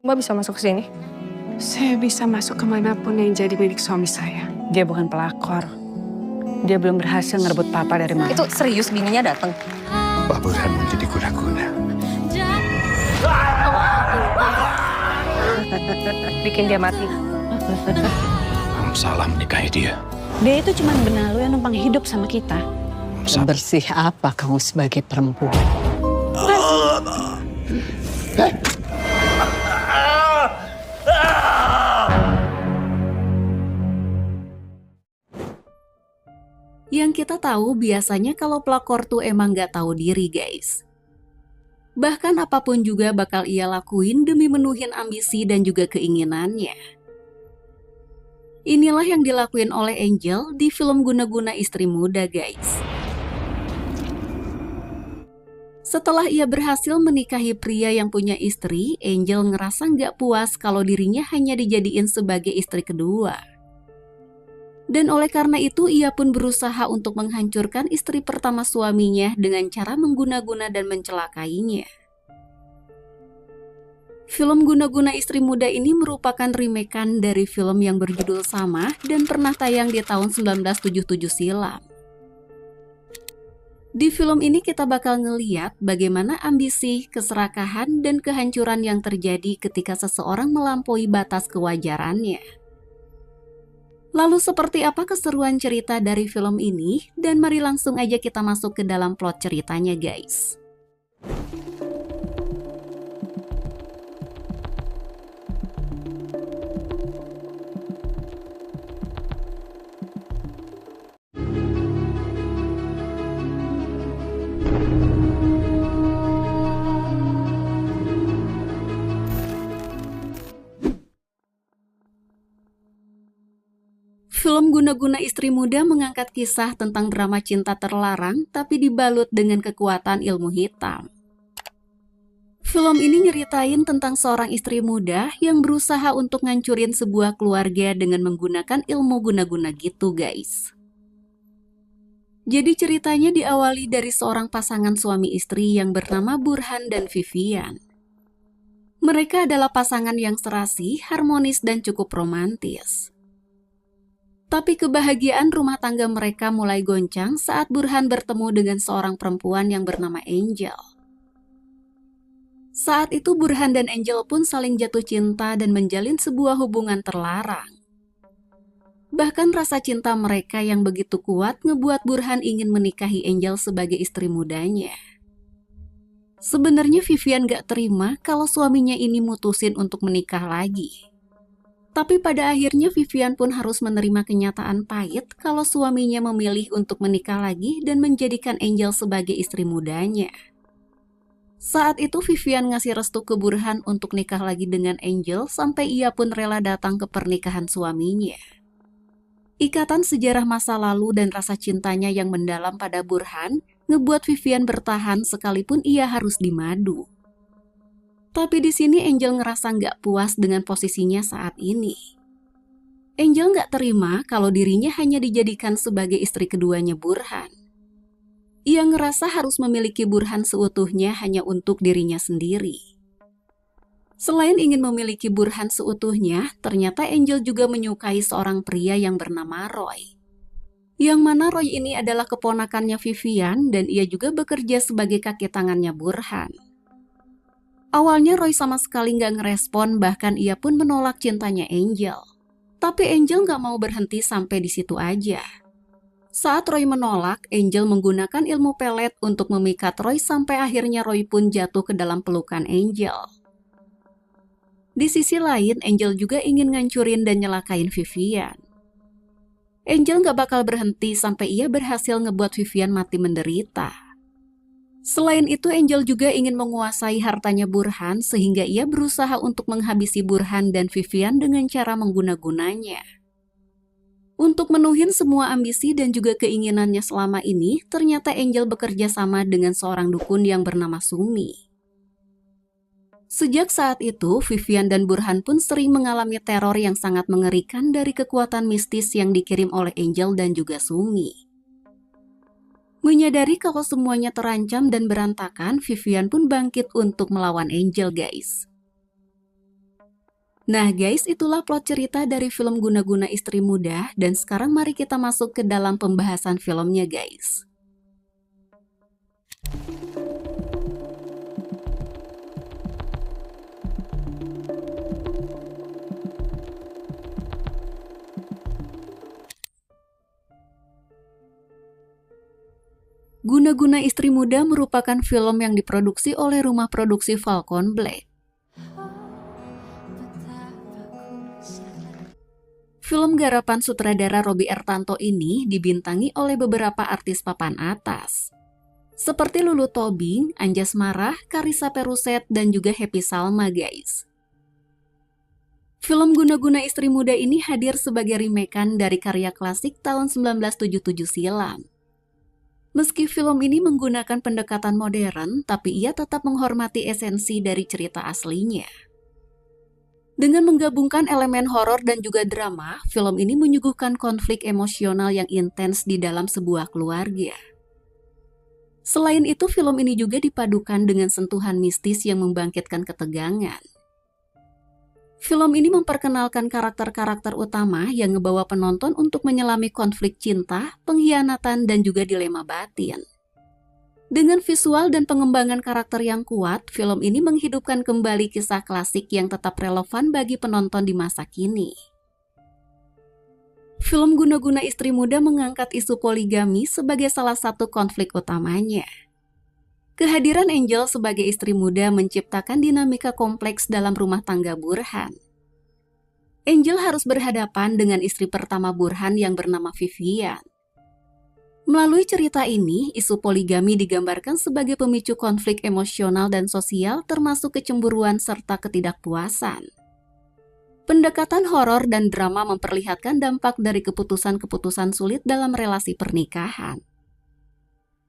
Mbak bisa masuk ke sini? Saya bisa masuk kemanapun yang jadi milik suami saya. Dia bukan pelakor. Dia belum berhasil ngerebut papa dari mama. Itu serius bininya datang. Pak Burhan menjadi guna-guna. Bikin dia mati. Kamu salah menikahi dia. Dia itu cuma benalu yang numpang hidup sama kita. Bersih apa kamu sebagai perempuan? Yang kita tahu biasanya kalau pelakor tuh emang gak tahu diri guys. Bahkan apapun juga bakal ia lakuin demi menuhin ambisi dan juga keinginannya. Inilah yang dilakuin oleh Angel di film Guna-Guna Istri Muda guys. Setelah ia berhasil menikahi pria yang punya istri, Angel ngerasa gak puas kalau dirinya hanya dijadiin sebagai istri kedua. Dan oleh karena itu ia pun berusaha untuk menghancurkan istri pertama suaminya dengan cara mengguna-guna dan mencelakainya. Film Guna-Guna Istri Muda ini merupakan remakean dari film yang berjudul sama dan pernah tayang di tahun 1977 silam. Di film ini kita bakal ngeliat bagaimana ambisi, keserakahan, dan kehancuran yang terjadi ketika seseorang melampaui batas kewajarannya. Lalu seperti apa keseruan cerita dari film ini? Dan mari langsung aja kita masuk ke dalam plot ceritanya guys. Film Guna-Guna Istri Muda mengangkat kisah tentang drama cinta terlarang tapi dibalut dengan kekuatan ilmu hitam. Film ini nyeritain tentang seorang istri muda yang berusaha untuk ngancurin sebuah keluarga dengan menggunakan ilmu guna-guna gitu guys. Jadi ceritanya diawali dari seorang pasangan suami istri yang bernama Burhan dan Vivian. Mereka adalah pasangan yang serasi, harmonis, dan cukup romantis. Tapi kebahagiaan rumah tangga mereka mulai goncang saat Burhan bertemu dengan seorang perempuan yang bernama Angel. Saat itu Burhan dan Angel pun saling jatuh cinta dan menjalin sebuah hubungan terlarang. Bahkan rasa cinta mereka yang begitu kuat ngebuat Burhan ingin menikahi Angel sebagai istri mudanya. Sebenarnya Vivian gak terima kalau suaminya ini mutusin untuk menikah lagi. Tapi pada akhirnya Vivian pun harus menerima kenyataan pahit kalau suaminya memilih untuk menikah lagi dan menjadikan Angel sebagai istri mudanya. Saat itu Vivian ngasih restu ke Burhan untuk nikah lagi dengan Angel sampai ia pun rela datang ke pernikahan suaminya. Ikatan sejarah masa lalu dan rasa cintanya yang mendalam pada Burhan ngebuat Vivian bertahan sekalipun ia harus dimadu. Tapi di sini Angel ngerasa nggak puas dengan posisinya saat ini. Angel nggak terima kalau dirinya hanya dijadikan sebagai istri keduanya Burhan. Ia ngerasa harus memiliki Burhan seutuhnya hanya untuk dirinya sendiri. Selain ingin memiliki Burhan seutuhnya, ternyata Angel juga menyukai seorang pria yang bernama Roy. Yang mana Roy ini adalah keponakannya Vivian dan ia juga bekerja sebagai kaki tangannya Burhan. Awalnya Roy sama sekali nggak ngerespon, bahkan ia pun menolak cintanya Angel. Tapi Angel nggak mau berhenti sampai di situ aja. Saat Roy menolak, Angel menggunakan ilmu pelet untuk memikat Roy sampai akhirnya Roy pun jatuh ke dalam pelukan Angel. Di sisi lain, Angel juga ingin ngancurin dan nyelakain Vivian. Angel nggak bakal berhenti sampai ia berhasil ngebuat Vivian mati menderita. Selain itu, Angel juga ingin menguasai hartanya Burhan sehingga ia berusaha untuk menghabisi Burhan dan Vivian dengan cara mengguna-gunanya. Untuk menuhin semua ambisi dan juga keinginannya selama ini, ternyata Angel bekerja sama dengan seorang dukun yang bernama Sumi. Sejak saat itu, Vivian dan Burhan pun sering mengalami teror yang sangat mengerikan dari kekuatan mistis yang dikirim oleh Angel dan juga Sumi. Menyadari kalau semuanya terancam dan berantakan, Vivian pun bangkit untuk melawan Angel guys. Nah guys, itulah plot cerita dari film Guna-Guna Istri Muda, dan sekarang mari kita masuk ke dalam pembahasan filmnya guys. Guna-Guna Istri Muda merupakan film yang diproduksi oleh rumah produksi Falcon Black. Film garapan sutradara Robby Ertanto ini dibintangi oleh beberapa artis papan atas, seperti Lulu Tobing, Anjasmara, Carissa Peruset, dan juga Happy Salma guys. Film Guna-Guna Istri Muda ini hadir sebagai remakean dari karya klasik tahun 1977 silam. Meski film ini menggunakan pendekatan modern, tapi ia tetap menghormati esensi dari cerita aslinya. Dengan menggabungkan elemen horor dan juga drama, film ini menyuguhkan konflik emosional yang intens di dalam sebuah keluarga. Selain itu, film ini juga dipadukan dengan sentuhan mistis yang membangkitkan ketegangan. Film ini memperkenalkan karakter-karakter utama yang ngebawa penonton untuk menyelami konflik cinta, pengkhianatan, dan juga dilema batin. Dengan visual dan pengembangan karakter yang kuat, film ini menghidupkan kembali kisah klasik yang tetap relevan bagi penonton di masa kini. Film Guna-Guna Istri Muda mengangkat isu poligami sebagai salah satu konflik utamanya. Kehadiran Angel sebagai istri muda menciptakan dinamika kompleks dalam rumah tangga Burhan. Angel harus berhadapan dengan istri pertama Burhan yang bernama Vivian. Melalui cerita ini, isu poligami digambarkan sebagai pemicu konflik emosional dan sosial termasuk kecemburuan serta ketidakpuasan. Pendekatan horor dan drama memperlihatkan dampak dari keputusan-keputusan sulit dalam relasi pernikahan.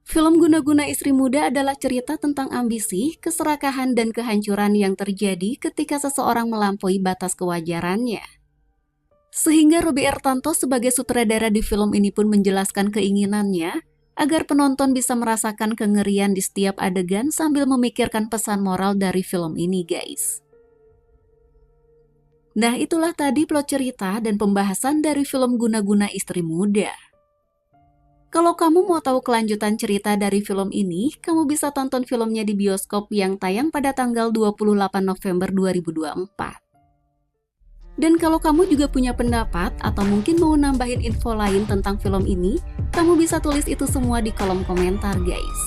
Film Guna-Guna Istri Muda adalah cerita tentang ambisi, keserakahan, dan kehancuran yang terjadi ketika seseorang melampaui batas kewajarannya. Sehingga Robby Ertanto sebagai sutradara di film ini pun menjelaskan keinginannya agar penonton bisa merasakan kengerian di setiap adegan sambil memikirkan pesan moral dari film ini guys. Nah itulah tadi plot cerita dan pembahasan dari film Guna-Guna Istri Muda. Kalau kamu mau tahu kelanjutan cerita dari film ini, kamu bisa tonton filmnya di bioskop yang tayang pada tanggal 28 November 2024. Dan kalau kamu juga punya pendapat atau mungkin mau nambahin info lain tentang film ini, kamu bisa tulis itu semua di kolom komentar guys.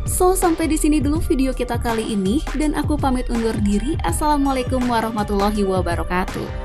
So, sampai di sini dulu video kita kali ini dan aku pamit undur diri. Assalamualaikum warahmatullahi wabarakatuh.